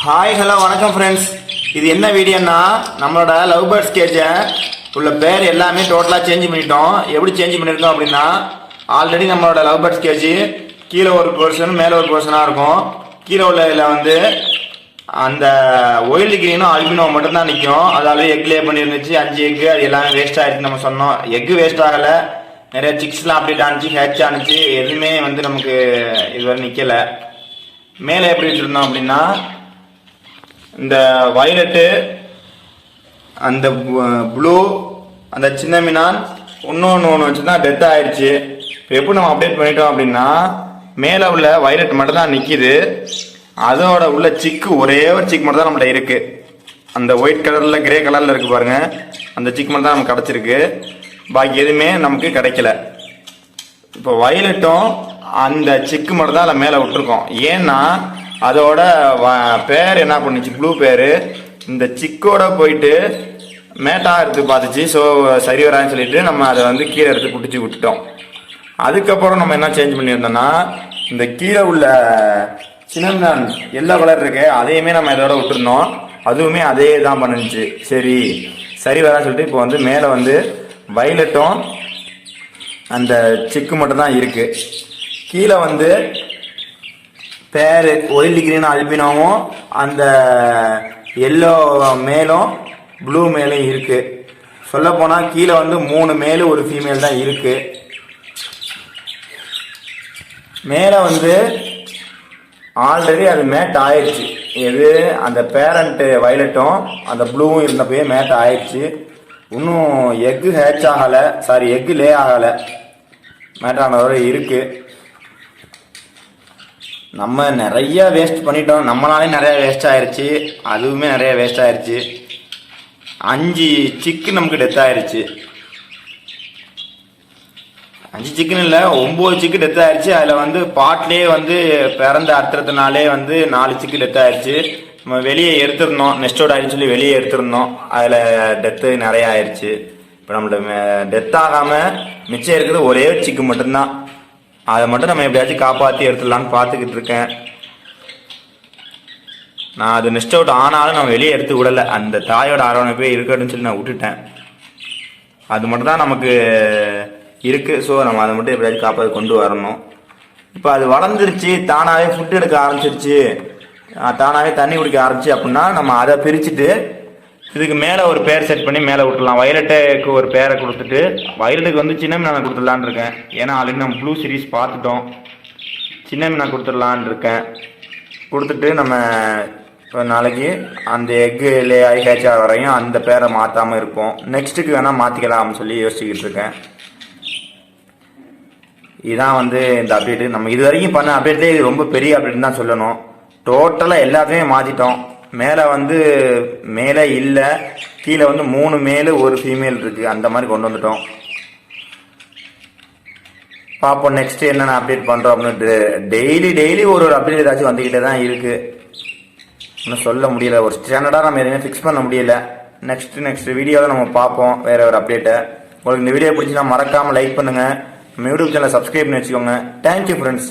Hi hello வணக்கம் friends. இது என்ன வீடியோன்னா நம்மளோட லவ் பேர்ட்ஸ் கேஜை உள்ள பேர் எல்லாமே டோட்டலாக சேஞ்ச் பண்ணிட்டோம். எப்படி சேஞ்ச் பண்ணியிருக்கோம் அப்படின்னா, ஆல்ரெடி நம்மளோட லவ் பேர்ட்ஸ் கேஜி கீழே ஒரு போர்ஷன் மேலே ஒரு போர்ஷனாக இருக்கும். கீழே உள்ள வந்து அந்த ஒயில்டு கிரீனும் அல்பினோ மட்டும்தான் நிற்கும். அதாவது எக் லே பண்ணியிருந்துச்சு 5 எக்கு, அது எல்லாமே வேஸ்ட் ஆகிடுச்சு. நம்ம சொன்னோம் எக்கு வேஸ்ட் ஆகலை, நிறைய சிக்ஸ்லாம் அப்டேட் ஆனிச்சு, ஹேட்ச் ஆனிச்சு, எதுவுமே வந்து நமக்கு இதுவரை நிற்கலை. மேலே எப்படி வச்சுருந்தோம் அப்படின்னா, இந்த வயலட்டு, அந்த ப்ளூ, அந்த சின்ன மீனான் ஒன்று வச்சு தான் டெத் ஆயிடுச்சு. இப்போ எப்படி நம்ம அப்டேட் பண்ணிட்டோம் அப்படின்னா, மேலே உள்ள வயலட் மட்டும் தான் நிற்கிது. அதோட உள்ள சிக்கு ஒரே ஒரு சிக்கு மட்டும் தான் நம்மள்ட்ட இருக்கு. அந்த ஒயிட் கலரில் கிரே கலரில் இருக்கு பாருங்க, அந்த சிக்கு மட்டும் தான் நமக்கு கிடச்சிருக்கு. பாக்கி எதுவுமே நமக்கு கிடைக்கல. இப்போ வயலட்டும் அந்த சிக்கு மட்டும் தான் அதில் மேலே விட்டுருக்கோம். ஏன்னா அதோட பேர் என்ன பண்ணுச்சு, ப்ளூ பேர் இந்த சிக்கோட போயிட்டு மேட்டா எடுத்து பார்த்துச்சு. ஸோ சரி வரான்னு சொல்லிட்டு நம்ம அதை வந்து கீழே எடுத்து பிடிச்சி விட்டுட்டோம். அதுக்கப்புறம் நம்ம என்ன சேஞ்ச் பண்ணியிருந்தோம்னா, இந்த கீழே உள்ள சின்ன எல்லோ கலர் இருக்கு, அதையுமே நம்ம இதோட விட்டுருந்தோம். அதுவுமே அதே தான் பண்ணுச்சு. சரி வரான்னு சொல்லிட்டு இப்போ வந்து மேலே வந்து வயலட்டும் அந்த சிக்கு மட்டும் தான் இருக்கு. கீழே வந்து பேர் ஒயில்டு கிரீன் அல்பினோவும் அந்த எல்லோ மேலும் ப்ளூ மேலும் இருக்கு. சொல்ல போனால் கீழே வந்து 3 மேலு ஒரு ஃபீமேல் தான் இருக்கு. மேலே வந்து ஆல்ரெடி அது மேட் ஆயிடுச்சு. எது அந்த பேரண்ட் வயலட்டும் அந்த ப்ளூவும் இருந்தப்பயே மேட் ஆயிடுச்சு. இன்னும் எக்கு ஹேட்ச் ஆகலை, எக்கு லே ஆகலை, மேட் ஆனதோட இருக்கு. நம்ம நிறைய வேஸ்ட் பண்ணிட்டோம், நம்மளாலே நிறைய வேஸ்ட் ஆயிடுச்சு, அதுவுமே நிறைய வேஸ்ட் ஆயிடுச்சு. 5 சிக்கு நமக்கு டெத் ஆயிடுச்சு. 5 சிக்குன்னு இல்லை, 9 சிக்கு டெத் ஆயிடுச்சு. அதில் வந்து பாட்லேயே வந்து பிறந்த அடுத்தடுத்தனாலே வந்து 4 சிக்கு டெத் ஆயிடுச்சு. நம்ம வெளியே எடுத்துருந்தோம், நெஸ்டோட ஆயிடுச்சு சொல்லி வெளியே எடுத்துருந்தோம். அதில் டெத்து நிறைய ஆயிடுச்சு. இப்போ நம்மள்ட்ட டெத் ஆகாமல் மிச்சம் இருக்கிறது ஒரே சிக்கு மட்டும்தான். அதை மட்டும் நம்ம எப்படியாச்சும் காப்பாற்றி எடுத்துடலான்னு பார்த்துக்கிட்டு இருக்கேன். நான் அது நெஸ்ட் அவுட் ஆனாலும் நான் வெளியே எடுத்து விடலை, அந்த தாயோட அரவணைப்பே இருக்கட்டும்னு சொல்லி நான் விட்டுட்டேன். அது மட்டும் தான் நமக்கு இருக்குது. ஸோ நம்ம அதை மட்டும் எப்படியாச்சும் காப்பாற்றி கொண்டு வரணும். இப்போ அது வளர்ந்துருச்சு, தானாகவே ஃபுட் எடுக்க ஆரம்பிச்சிருச்சு, தானாகவே தண்ணி குடிக்க ஆரம்பிச்சு அப்படின்னா நம்ம அதை பிரிச்சுட்டு இதுக்கு மேலே ஒரு பேர் செட் பண்ணி மேலே விட்டுடலாம். வயலட்டுக்கு ஒரு பேரை கொடுத்துட்டு, வயலட்டுக்கு வந்து சின்ன மீனை கொடுத்துடலான்னு இருக்கேன். ஏன்னா ஆல்ரெடி நம்ம ப்ளூ சீரீஸ் பார்த்துட்டோம். சின்ன மீனை கொடுத்துடலான் இருக்கேன். கொடுத்துட்டு நம்ம இப்போ நாளைக்கு அந்த எக்கு லே ஆகி ஹேட்ச் ஆக வரையும் அந்த பேரை மாற்றாமல் இருப்போம். நெக்ஸ்ட்டுக்கு வேணால் மாற்றிக்கலாம்னு சொல்லி யோசிச்சுக்கிட்டு இருக்கேன். இதுதான் வந்து இந்த அப்டேட்டு. நம்ம இது வரைக்கும் பண்ண அப்டேட்லேயே இது ரொம்ப பெரிய அப்டேட் தான் சொல்லணும். டோட்டலாக எல்லாத்தையுமே மாற்றிட்டோம். மேலே வந்து மேலே இல்லை, கீழே வந்து 3 மேலு ஒரு ஃபீமேல் இருக்குது, அந்த மாதிரி கொண்டு வந்துட்டோம். பார்ப்போம் நெக்ஸ்ட் என்னென்ன அப்டேட் பண்ணுறோம் அப்படின்ட்டு. டெய்லி ஒரு அப்டேட் ஏதாச்சும் வந்துக்கிட்டே தான் இருக்குது. இன்னும் சொல்ல முடியல, ஒரு ஸ்டாண்டர்டாக நம்ம எதுவுமே ஃபிக்ஸ் பண்ண முடியல. நெக்ஸ்ட் வீடியோவில் நம்ம பார்ப்போம் வேறு ஒரு அப்டேட்டை. உங்களுக்கு இந்த வீடியோ பிடிச்சினா மறக்காமல் லைக் பண்ணுங்கள், நம்ம யூடியூப் சேனலை சப்ஸ்கிரைப் பண்ணி வச்சுக்கோங்க. Thank you friends.